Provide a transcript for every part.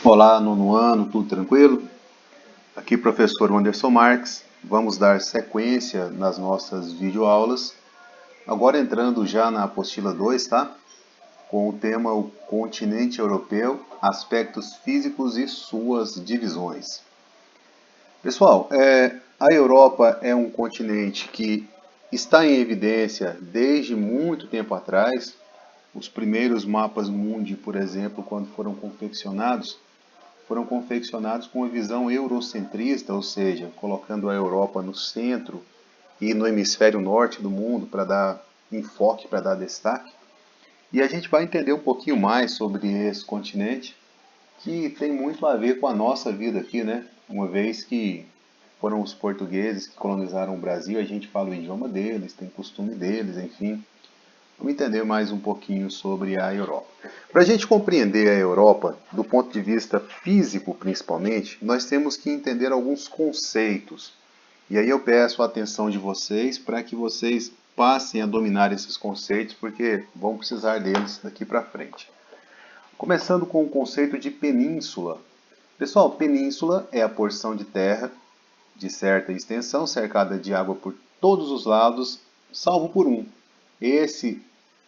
Olá, nono ano, tudo tranquilo? Aqui professor Anderson Marques. Vamos dar sequência nas nossas videoaulas. Agora entrando já na apostila 2, tá? Com o tema o continente europeu, aspectos físicos e suas divisões. Pessoal, a Europa é um continente que está em evidência desde muito tempo atrás. Os primeiros mapas mundi, por exemplo, quando foram confeccionados com uma visão eurocentrista, ou seja, colocando a Europa no centro e no hemisfério norte do mundo para dar enfoque, para dar destaque. E a gente vai entender um pouquinho mais sobre esse continente, que tem muito a ver com a nossa vida aqui, né? Uma vez que foram os portugueses que colonizaram o Brasil, a gente fala o idioma deles, tem costume deles, enfim. Vamos entender mais um pouquinho sobre a Europa. Para a gente compreender a Europa, do ponto de vista físico principalmente, nós temos que entender alguns conceitos. E aí eu peço a atenção de vocês para que vocês passem a dominar esses conceitos, porque vão precisar deles daqui para frente. Começando com o conceito de península. Pessoal, península é a porção de terra de certa extensão, cercada de água por todos os lados, salvo por um. Esse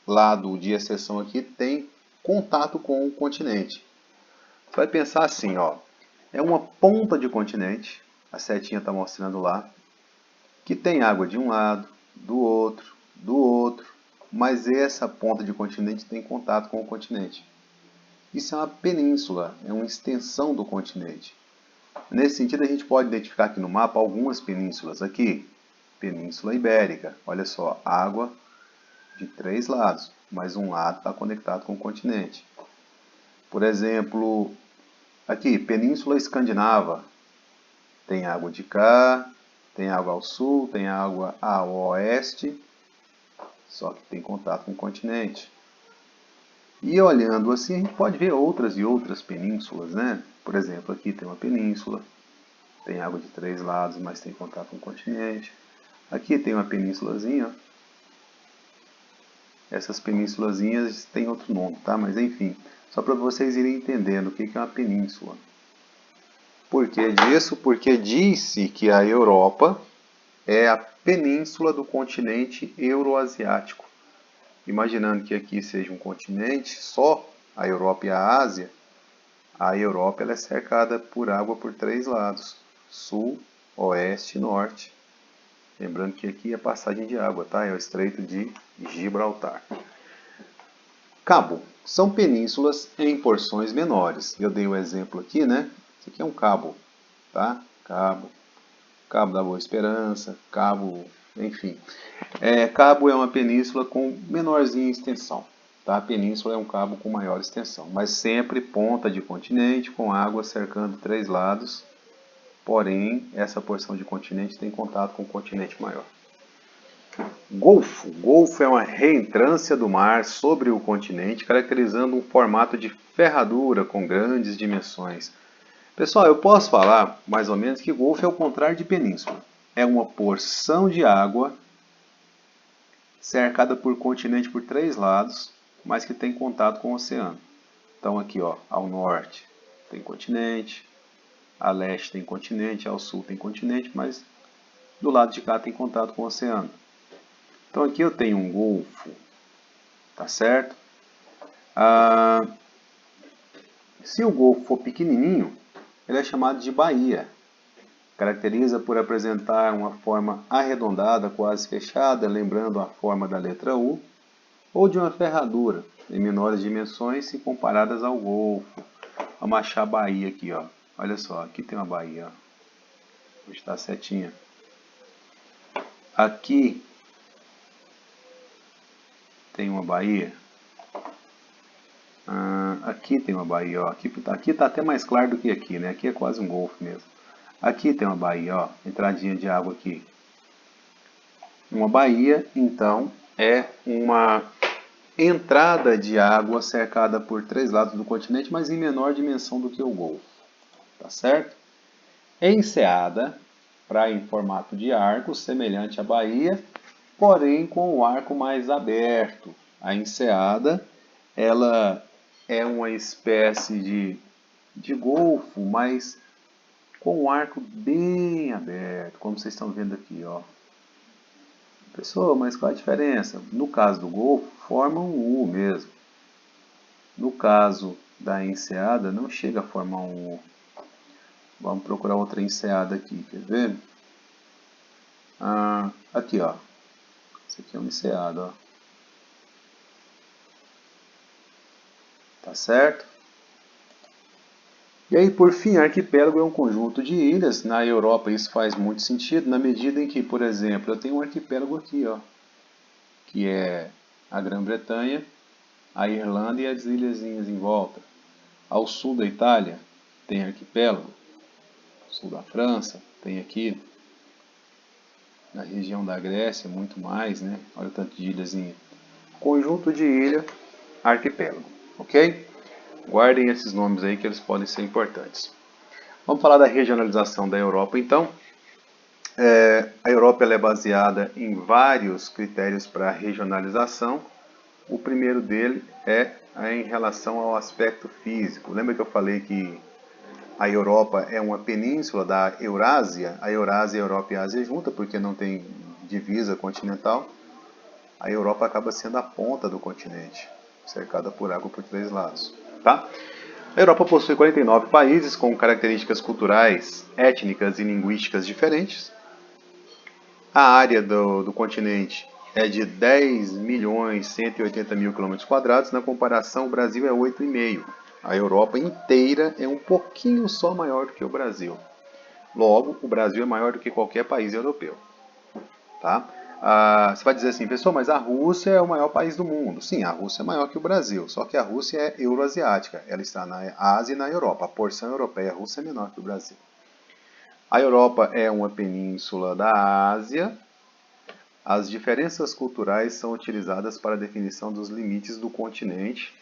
lado de exceção aqui tem contato com o continente. Você vai pensar assim, ó, é uma ponta de continente, a setinha está mostrando lá, que tem água de um lado, do outro, mas essa ponta de continente tem contato com o continente. Isso é uma península, é uma extensão do continente. Nesse sentido, a gente pode identificar aqui no mapa algumas penínsulas. Aqui, Península Ibérica, olha só, água de 3 lados, mas um lado está conectado com o continente. Por exemplo, aqui, Península Escandinava, tem água de cá, tem água ao sul, tem água ao oeste, só que tem contato com o continente. E olhando assim, a gente pode ver outras e outras penínsulas, né? Por exemplo, aqui tem uma península, tem água de 3 lados, mas tem contato com o continente. Aqui tem uma penínsulazinha, ó. Essas penínsulazinhas têm outro nome, tá? Mas enfim, só para vocês irem entendendo o que é uma península. Por que disso? Porque disse que a Europa é a península do continente euroasiático. Imaginando que aqui seja um continente só, a Europa e a Ásia, a Europa ela é cercada por água por 3 lados, sul, oeste e norte. Lembrando que aqui é passagem de água, tá? É o Estreito de Gibraltar. Cabo. São penínsulas em porções menores. Eu dei o exemplo aqui, né? Isso aqui é um cabo, tá? Cabo. Cabo da Boa Esperança, cabo, enfim. Cabo é uma península com menorzinha extensão, tá? A península é um cabo com maior extensão, mas sempre ponta de continente com água cercando 3 lados. Porém, essa porção de continente tem contato com o continente maior. Golfo. Golfo é uma reentrância do mar sobre o continente, caracterizando um formato de ferradura com grandes dimensões. Pessoal, eu posso falar mais ou menos que golfo é o contrário de península. É uma porção de água cercada por continente por 3 lados, mas que tem contato com o oceano. Então aqui, ó, ao norte tem continente, a leste tem continente, ao sul tem continente, mas do lado de cá tem contato com o oceano. Então aqui eu tenho um golfo, tá certo? Se o golfo for pequenininho, ele é chamado de baía. Caracteriza por apresentar uma forma arredondada, quase fechada, lembrando a forma da letra U, ou de uma ferradura, em menores dimensões se comparadas ao golfo. Vamos achar a baía aqui, ó. Olha só, aqui tem uma baía, ó. Onde está a setinha. Aqui tem uma baía. Aqui tem uma baía, ó. Aqui está até mais claro do que aqui, né? Aqui é quase um golfo mesmo. Aqui tem uma baía, ó. Entradinha de água aqui. Uma baía, então, é uma entrada de água cercada por 3 lados do continente, mas em menor dimensão do que o golfo. Tá certo? Enseada, praia em formato de arco, semelhante à baía, porém com o arco mais aberto. A enseada, ela é uma espécie de de golfo, mas com o arco bem aberto, como vocês estão vendo aqui, ó. Pessoal, mas qual a diferença? No caso do golfo, forma um U mesmo. No caso da enseada, não chega a formar um U. Vamos procurar outra enseada aqui, quer ver? Aqui, ó. Esse aqui é uma enseada, ó. Tá certo? E aí, por fim, arquipélago é um conjunto de ilhas. Na Europa isso faz muito sentido, na medida em que, por exemplo, eu tenho um arquipélago aqui, ó, que é a Grã-Bretanha, a Irlanda e as ilhazinhas em volta. Ao sul da Itália tem arquipélago, ao sul da França tem aqui, na região da Grécia muito mais, né? Olha o tanto de ilhazinha. Conjunto de ilha, arquipélago, ok? Guardem esses nomes aí que eles podem ser importantes. Vamos falar da regionalização da Europa, então. A Europa ela é baseada em vários critérios para regionalização. O primeiro dele é em relação ao aspecto físico. Lembra que eu falei que a Europa é uma península da Eurásia? A Eurásia, a Europa e a Ásia juntas, porque não tem divisa continental. A Europa acaba sendo a ponta do continente, cercada por água por 3 lados. Tá? A Europa possui 49 países com características culturais, étnicas e linguísticas diferentes. A área do continente é de 10.180.000 km². Na comparação, o Brasil é 8,5. A Europa inteira é um pouquinho só maior do que o Brasil. Logo, o Brasil é maior do que qualquer país europeu. Tá? Você vai dizer assim, pessoal, mas a Rússia é o maior país do mundo. Sim, a Rússia é maior que o Brasil, só que a Rússia é euroasiática. Ela está na Ásia e na Europa. A porção europeia a Rússia é menor que o Brasil. A Europa é uma península da Ásia. As diferenças culturais são utilizadas para a definição dos limites do continente,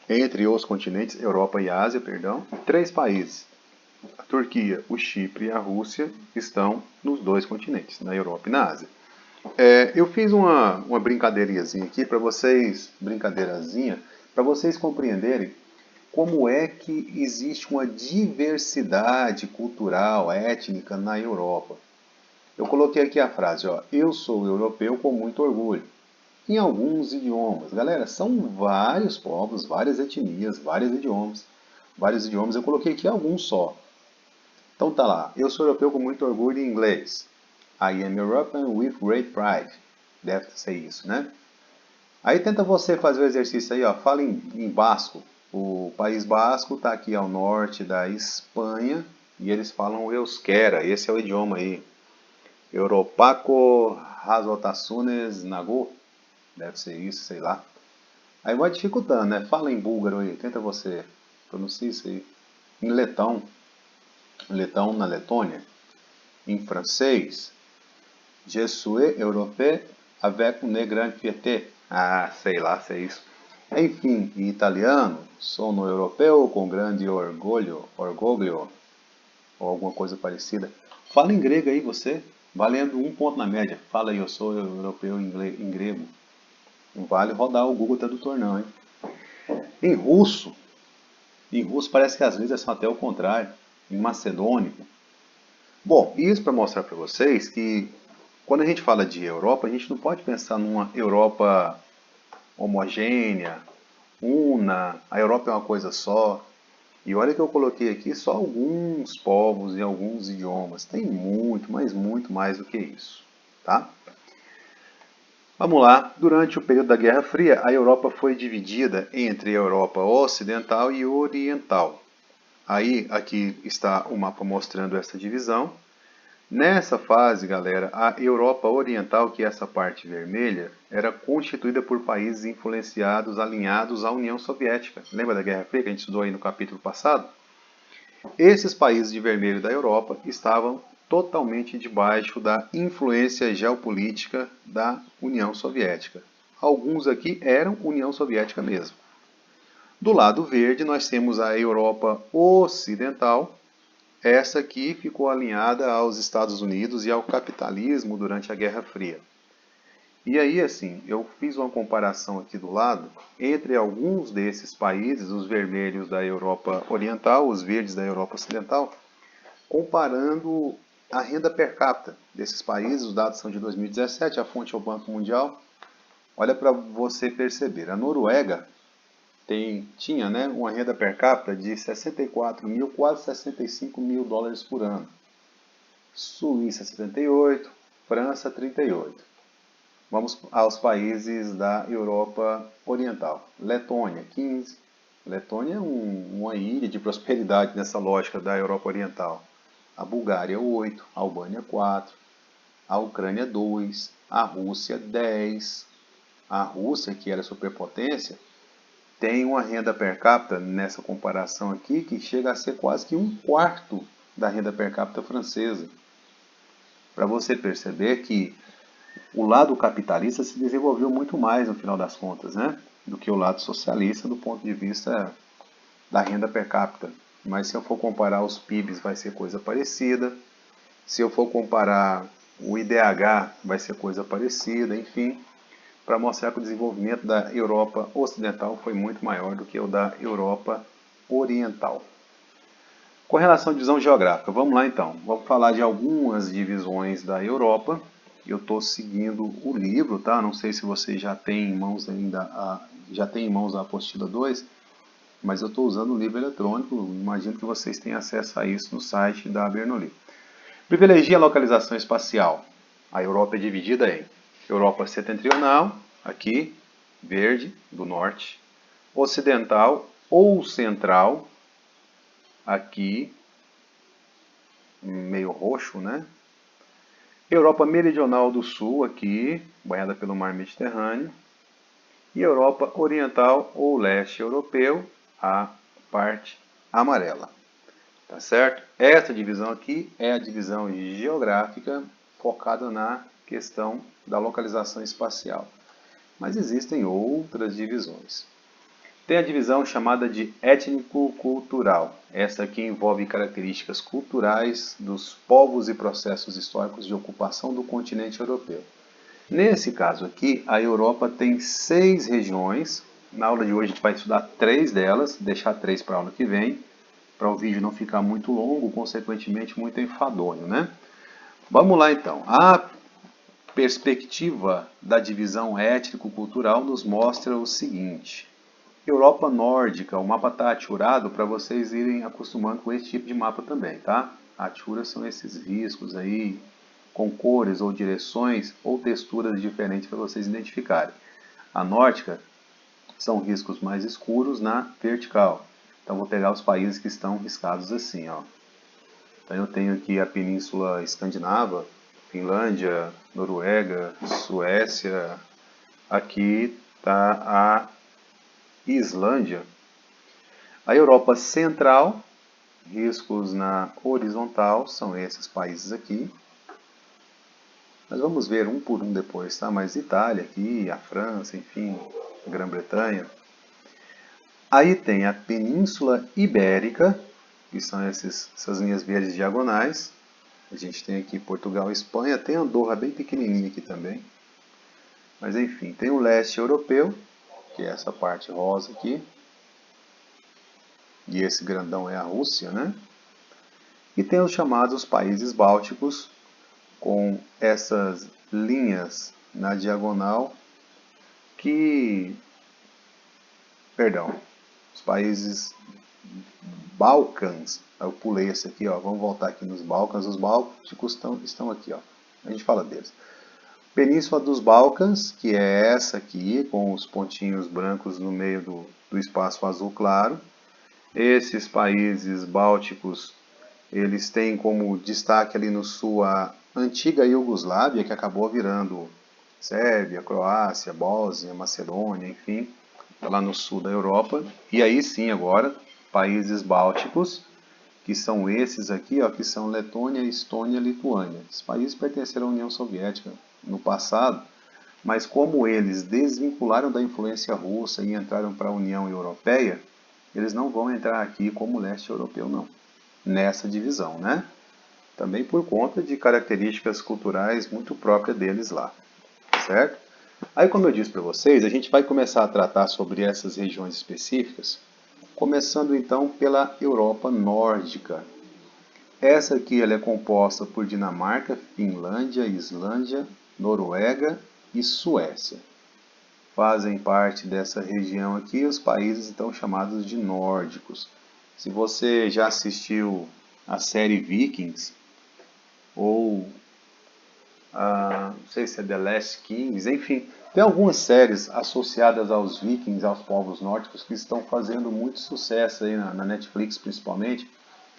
entre os continentes, Europa e Ásia, perdão, 3 países. A Turquia, o Chipre e a Rússia estão nos 2 continentes, na Europa e na Ásia. Eu fiz uma brincadeirazinha aqui para vocês, para vocês compreenderem como é que existe uma diversidade cultural, étnica na Europa. Eu coloquei aqui a frase, ó, eu sou europeu com muito orgulho. Em alguns idiomas. Galera, são vários povos, várias etnias, vários idiomas. Vários idiomas, eu coloquei aqui alguns só. Então tá lá, eu sou europeu com muito orgulho em inglês. I am European with great pride. Deve ser isso, né? Aí tenta você fazer o exercício aí, ó. Fala em basco. O País Basco está aqui ao norte da Espanha e eles falam o euskera. Esse é o idioma aí. Europaco Razotasunes Nagu. Deve ser isso, sei lá. Aí vai dificultando, né? Fala em búlgaro aí. Tenta você. Pronuncia isso aí. Em letão. Letão na Letônia. Em francês. Je suis europeu avec une grande fierté. Ah, sei lá se é isso. Enfim, em italiano, sono europeu com grande orgulho, ou alguma coisa parecida. Fala em grego aí você, valendo 1 ponto na média. Fala aí, eu sou europeu em grego. Não vale rodar o Google Tradutor não, hein? Em russo parece que às vezes é só até o contrário. Em macedônico. Bom, isso para mostrar para vocês que quando a gente fala de Europa, a gente não pode pensar numa Europa homogênea, una, a Europa é uma coisa só. E olha que eu coloquei aqui só alguns povos e alguns idiomas. Tem muito, mas muito mais do que isso, tá? Vamos lá. Durante o período da Guerra Fria, a Europa foi dividida entre a Europa Ocidental e Oriental. Aí, aqui está o mapa mostrando essa divisão. Nessa fase, galera, a Europa Oriental, que é essa parte vermelha, era constituída por países influenciados, alinhados à União Soviética. Lembra da Guerra Fria que a gente estudou aí no capítulo passado? Esses países de vermelho da Europa estavam totalmente debaixo da influência geopolítica da União Soviética. Alguns aqui eram União Soviética mesmo. Do lado verde, nós temos a Europa Ocidental. Essa aqui ficou alinhada aos Estados Unidos e ao capitalismo durante a Guerra Fria. E aí, assim, eu fiz uma comparação aqui do lado entre alguns desses países, os vermelhos da Europa Oriental, os verdes da Europa Ocidental, comparando a renda per capita desses países. Os dados são de 2017, a fonte é o Banco Mundial. Olha para você perceber, a Noruega tinha, né, uma renda per capita de 64 mil, quase 65 mil dólares por ano. Suíça 78, França 38. Vamos aos países da Europa Oriental. Letônia 15. Letônia é uma ilha de prosperidade nessa lógica da Europa Oriental. A Bulgária 8, a Albânia 4, a Ucrânia 2, a Rússia 10. A Rússia, que era superpotência, tem uma renda per capita, nessa comparação aqui, que chega a ser quase que um quarto da renda per capita francesa. Para você perceber que o lado capitalista se desenvolveu muito mais, no final das contas, né, do que o lado socialista, do ponto de vista da renda per capita. Mas se eu for comparar os PIBs, vai ser coisa parecida. Se eu for comparar o IDH, vai ser coisa parecida, enfim, para mostrar que o desenvolvimento da Europa Ocidental foi muito maior do que o da Europa Oriental. Com relação à divisão geográfica, vamos lá então. Vamos falar de algumas divisões da Europa. Eu estou seguindo o livro, tá? Não sei se você já tem em mãos a apostila 2, mas eu estou usando o livro eletrônico. Imagino que vocês tenham acesso a isso no site da Bernoulli. Privilegia a localização espacial. A Europa é dividida em Europa setentrional, aqui, verde, do norte, ocidental ou central, aqui, meio roxo, né? Europa meridional do sul, aqui, banhada pelo mar Mediterrâneo, e Europa oriental ou leste europeu, a parte amarela. Tá certo? Essa divisão aqui é a divisão geográfica focada na questão da localização espacial. Mas existem outras divisões. Tem a divisão chamada de étnico-cultural. Essa aqui envolve características culturais dos povos e processos históricos de ocupação do continente europeu. Nesse caso aqui, a Europa tem 6 regiões. Na aula de hoje a gente vai estudar 3 delas, deixar 3 para a aula que vem, para o vídeo não ficar muito longo, consequentemente muito enfadonho, né? Vamos lá então. A perspectiva da divisão étnico-cultural nos mostra o seguinte. Europa nórdica, o mapa está aturado para vocês irem acostumando com esse tipo de mapa também, tá? Aturas são esses riscos aí, com cores ou direções ou texturas diferentes para vocês identificarem. A nórdica são riscos mais escuros na vertical. Então vou pegar os países que estão riscados assim, ó. Então eu tenho aqui a Península Escandinava, Finlândia, Noruega, Suécia. Aqui está a Islândia. A Europa Central, riscos na horizontal, são esses países aqui. Mas vamos ver um por um depois, tá? Mas Itália aqui, a França, enfim, a Grã-Bretanha. Aí tem a Península Ibérica, que são essas linhas verdes diagonais. A gente tem aqui Portugal e Espanha, tem Andorra bem pequenininha aqui também. Mas enfim, tem o leste europeu, que é essa parte rosa aqui. E esse grandão é a Rússia, né? E tem os chamados países bálticos, com essas linhas na diagonal os países Balcãs. Eu pulei esse aqui, ó. Vamos voltar aqui nos Balcãs. Os bálticos estão aqui, ó. A gente fala deles. Península dos Balcãs, que é essa aqui, com os pontinhos brancos no meio do espaço azul claro. Esses países bálticos, eles têm como destaque ali no sul a antiga Iugoslávia, que acabou virando Sérvia, Croácia, Bósnia, Macedônia, enfim, lá no sul da Europa. E aí sim, agora, países bálticos, que são esses aqui, ó, que são Letônia, Estônia e Lituânia. Esses países pertenceram à União Soviética no passado, mas como eles desvincularam da influência russa e entraram para a União Europeia, eles não vão entrar aqui como leste europeu, não, nessa divisão, né? Também por conta de características culturais muito próprias deles lá, certo? Aí, como eu disse para vocês, a gente vai começar a tratar sobre essas regiões específicas, começando então pela Europa Nórdica. Essa aqui ela é composta por Dinamarca, Finlândia, Islândia, Noruega e Suécia. Fazem parte dessa região aqui os países então chamados de nórdicos. Se você já assistiu a série Vikings, ou não sei se é The Last Kings, enfim, tem algumas séries associadas aos Vikings, aos povos nórdicos, que estão fazendo muito sucesso aí na Netflix principalmente.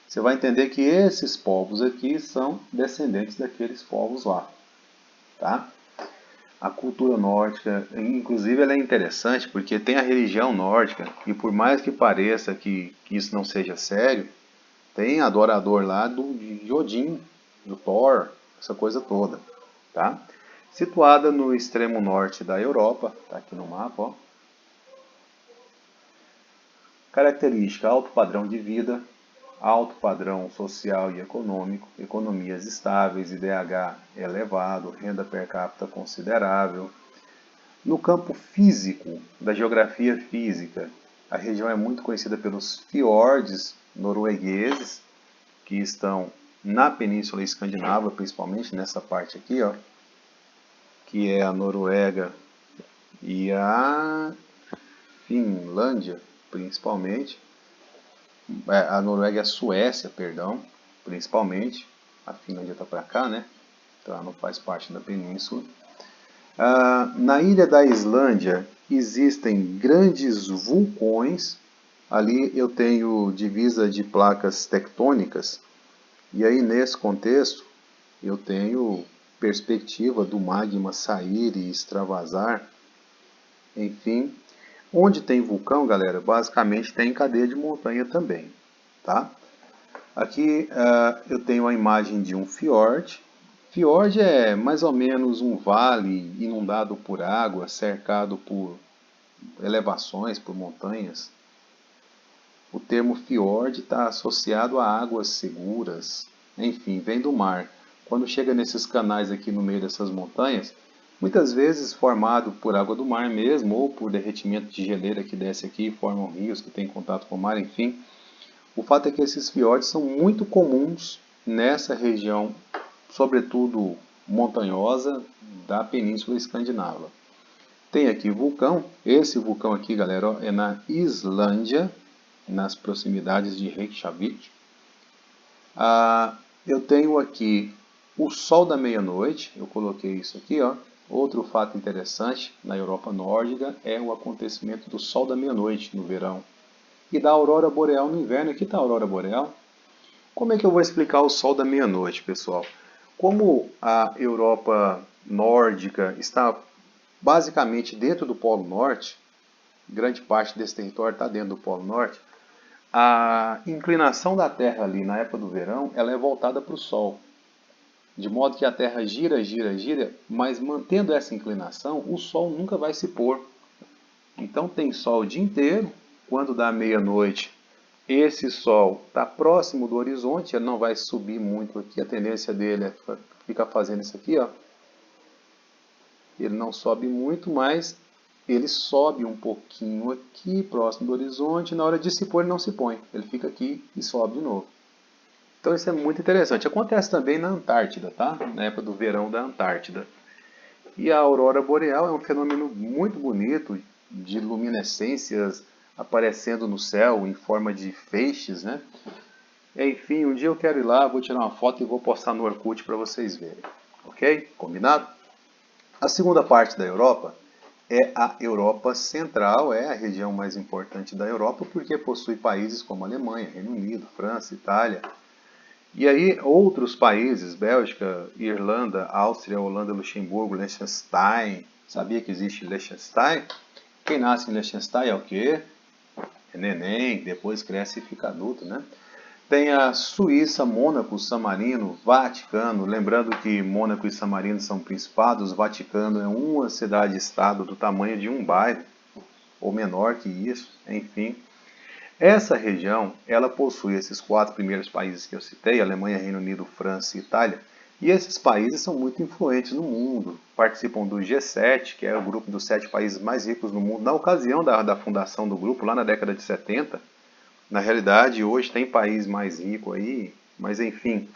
Você vai entender que esses povos aqui são descendentes daqueles povos lá, tá? A cultura nórdica, inclusive, ela é interessante porque tem a religião nórdica e por mais que pareça que isso não seja sério, tem adorador lá de Odin, do Thor, essa coisa toda, tá? Situada no extremo norte da Europa, tá aqui no mapa, ó. Característica: alto padrão de vida, alto padrão social e econômico, economias estáveis, IDH elevado, renda per capita considerável. No campo físico, da geografia física, a região é muito conhecida pelos fiordes noruegueses, que estão na Península Escandinava, principalmente nessa parte aqui, ó, que é a Noruega e a Finlândia, principalmente. A Noruega e a Suécia, perdão, principalmente. A Finlândia está para cá, né? Então ela não faz parte da península. Na ilha da Islândia existem grandes vulcões. Ali eu tenho divisa de placas tectônicas. E aí nesse contexto eu tenho perspectiva do magma sair e extravasar. Enfim, onde tem vulcão, galera, basicamente tem cadeia de montanha também, tá? Aqui eu tenho a imagem de um fiord. Fiord é mais ou menos um vale inundado por água, cercado por elevações, por montanhas. O termo fiord está associado a águas seguras, enfim, vem do mar. Quando chega nesses canais aqui no meio dessas montanhas, muitas vezes formado por água do mar mesmo, ou por derretimento de geleira que desce aqui e formam rios que têm contato com o mar, enfim. O fato é que esses fiordes são muito comuns nessa região, sobretudo montanhosa, da Península Escandinava. Tem aqui vulcão. Esse vulcão aqui, galera, é na Islândia, nas proximidades de Reykjavik. Eu tenho aqui o Sol da Meia-Noite. Eu coloquei isso aqui, ó. Outro fato interessante na Europa Nórdica é o acontecimento do Sol da Meia-Noite no verão e da Aurora Boreal no inverno. Aqui está a Aurora Boreal. Como é que eu vou explicar o Sol da Meia-Noite, pessoal? Como a Europa Nórdica está basicamente dentro do Polo Norte, grande parte desse território está dentro do Polo Norte, a inclinação da Terra ali na época do verão, ela é voltada para o Sol. De modo que a Terra gira, gira, gira, mas mantendo essa inclinação, o Sol nunca vai se pôr. Então tem Sol o dia inteiro. Quando dá meia-noite, esse Sol está próximo do horizonte, ele não vai subir muito aqui. A tendência dele é ficar fazendo isso aqui, ó. Ele não sobe muito, mas ele sobe um pouquinho aqui, próximo do horizonte. Na hora de se pôr, ele não se põe. Ele fica aqui e sobe de novo. Então isso é muito interessante. Acontece também na Antártida, tá? Na época do verão da Antártida. E a aurora boreal é um fenômeno muito bonito, de luminescências aparecendo no céu em forma de feixes, né? Enfim, um dia eu quero ir lá, vou tirar uma foto e vou postar no Orkut para vocês verem. Ok? Combinado? A segunda parte da Europa é a Europa Central, é a região mais importante da Europa porque possui países como Alemanha, Reino Unido, França, Itália. E aí outros países, Bélgica, Irlanda, Áustria, Holanda, Luxemburgo, Liechtenstein. Sabia que existe Liechtenstein? Quem nasce em Liechtenstein é o quê? É neném, depois cresce e fica adulto, né? Tem a Suíça, Mônaco, San Marino, Vaticano. Lembrando que Mônaco e San Marino são principados, Vaticano é uma cidade-estado do tamanho de um bairro, ou menor que isso, enfim. Essa região, ela possui esses quatro primeiros países que eu citei, Alemanha, Reino Unido, França e Itália, E esses países são muito influentes no mundo, participam do G7, que é o grupo dos 7 países mais ricos do mundo, na ocasião da fundação do grupo, lá na década de 70. Na realidade, hoje tem país mais rico aí, mas enfim,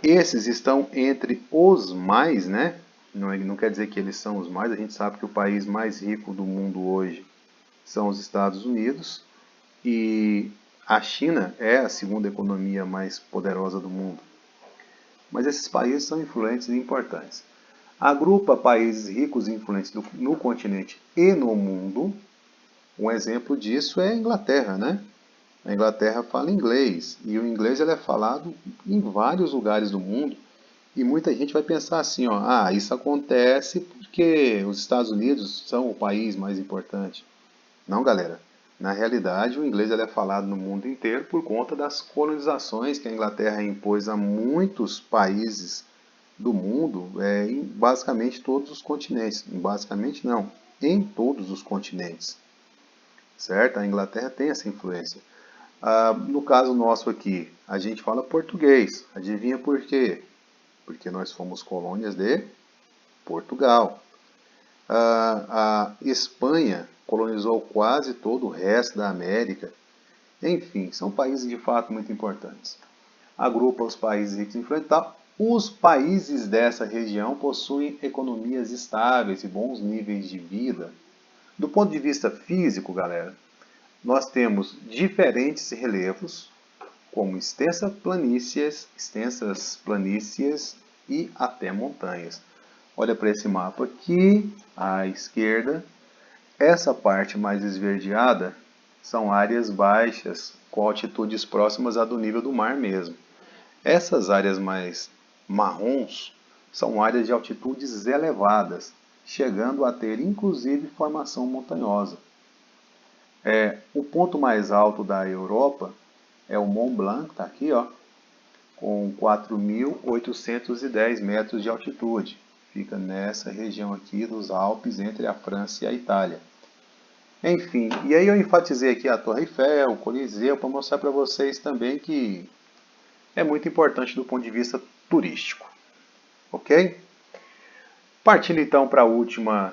esses estão entre os mais, né? Não quer dizer que eles são os mais, a gente sabe que o país mais rico do mundo hoje são os Estados Unidos e a China é a segunda economia mais poderosa do mundo. Mas esses países são influentes e importantes. Agrupa países ricos e influentes no continente e no mundo. Um exemplo disso é a Inglaterra, né? A Inglaterra fala inglês e o inglês ele é falado em vários lugares do mundo e muita gente vai pensar assim, ó, isso acontece porque os Estados Unidos são o país mais importante. Não, galera. Na realidade, o inglês ele é falado no mundo inteiro por conta das colonizações que a Inglaterra impôs a muitos países do mundo, em basicamente todos os continentes. Basicamente não, em todos os continentes. Certo? A Inglaterra tem essa influência. No caso nosso aqui, a gente fala português. Adivinha por quê? Porque nós fomos colônias de Portugal. A Espanha colonizou quase todo o resto da América. Enfim, são países de fato muito importantes. Agrupa os países ricos e influentes. Os países dessa região possuem economias estáveis e bons níveis de vida. Do ponto de vista físico, galera, nós temos diferentes relevos, como extensas planícies e até montanhas. Olha para esse mapa aqui, à esquerda. Essa parte mais esverdeada são áreas baixas, com altitudes próximas a do nível do mar mesmo. Essas áreas mais marrons são áreas de altitudes elevadas, chegando a ter inclusive formação montanhosa. O ponto mais alto da Europa é o Mont Blanc, está aqui, ó, com 4.810 metros de altitude. Fica nessa região aqui dos Alpes, entre a França e a Itália. Enfim, e aí eu enfatizei aqui a Torre Eiffel, o Coliseu, para mostrar para vocês também que é muito importante do ponto de vista turístico. Ok? Partindo então para a última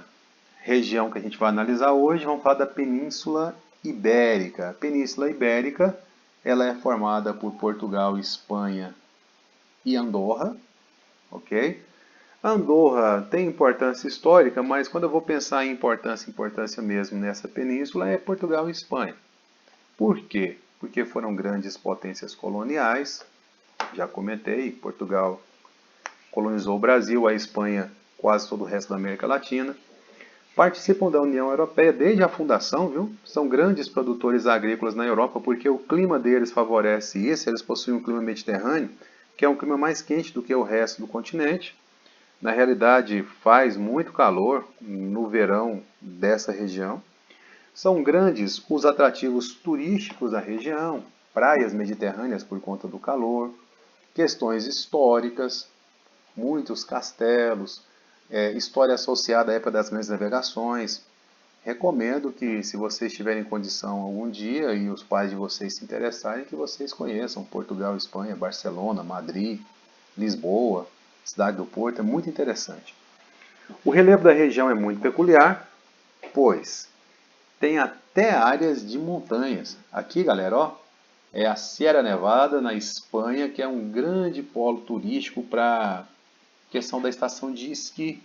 região que a gente vai analisar hoje, vamos falar da Península Ibérica. A Península Ibérica ela é formada por Portugal, Espanha e Andorra. Ok? Andorra tem importância histórica, mas quando eu vou pensar em importância mesmo nessa península é Portugal e Espanha. Por quê? Porque foram grandes potências coloniais. Já comentei, Portugal colonizou o Brasil, a Espanha quase todo o resto da América Latina. Participam da União Europeia desde a fundação, viu? São grandes produtores agrícolas na Europa porque o clima deles favorece isso. Eles possuem um clima mediterrâneo, que é um clima mais quente do que o resto do continente. Na realidade, faz muito calor no verão dessa região. São grandes os atrativos turísticos da região, praias mediterrâneas por conta do calor, questões históricas, muitos castelos, história associada à época das grandes navegações. Recomendo que, se vocês tiverem condição algum dia e os pais de vocês se interessarem, que vocês conheçam Portugal, Espanha, Barcelona, Madrid, Lisboa, Cidade do Porto, é muito interessante. O relevo da região é muito peculiar, pois tem até áreas de montanhas. Aqui, galera, ó, é a Sierra Nevada, na Espanha, que é um grande polo turístico para questão da estação de esqui.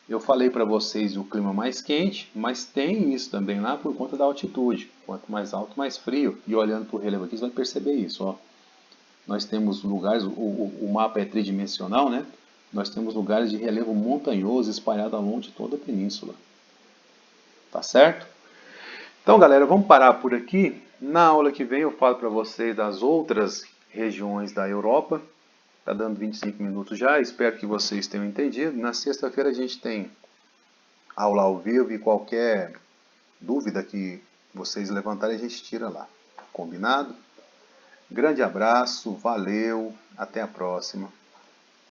Eu falei para vocês o clima mais quente, mas tem isso também lá por conta da altitude. Quanto mais alto, mais frio. E olhando para o relevo aqui, você vai perceber isso, ó. Nós temos lugares, o mapa é tridimensional, né? Nós temos lugares de relevo montanhoso espalhado ao longo de toda a península. Tá certo? Então, galera, vamos parar por aqui. Na aula que vem eu falo para vocês das outras regiões da Europa. Tá dando 25 minutos já, espero que vocês tenham entendido. Na sexta-feira a gente tem aula ao vivo e qualquer dúvida que vocês levantarem a gente tira lá. Combinado? Grande abraço, valeu, até a próxima.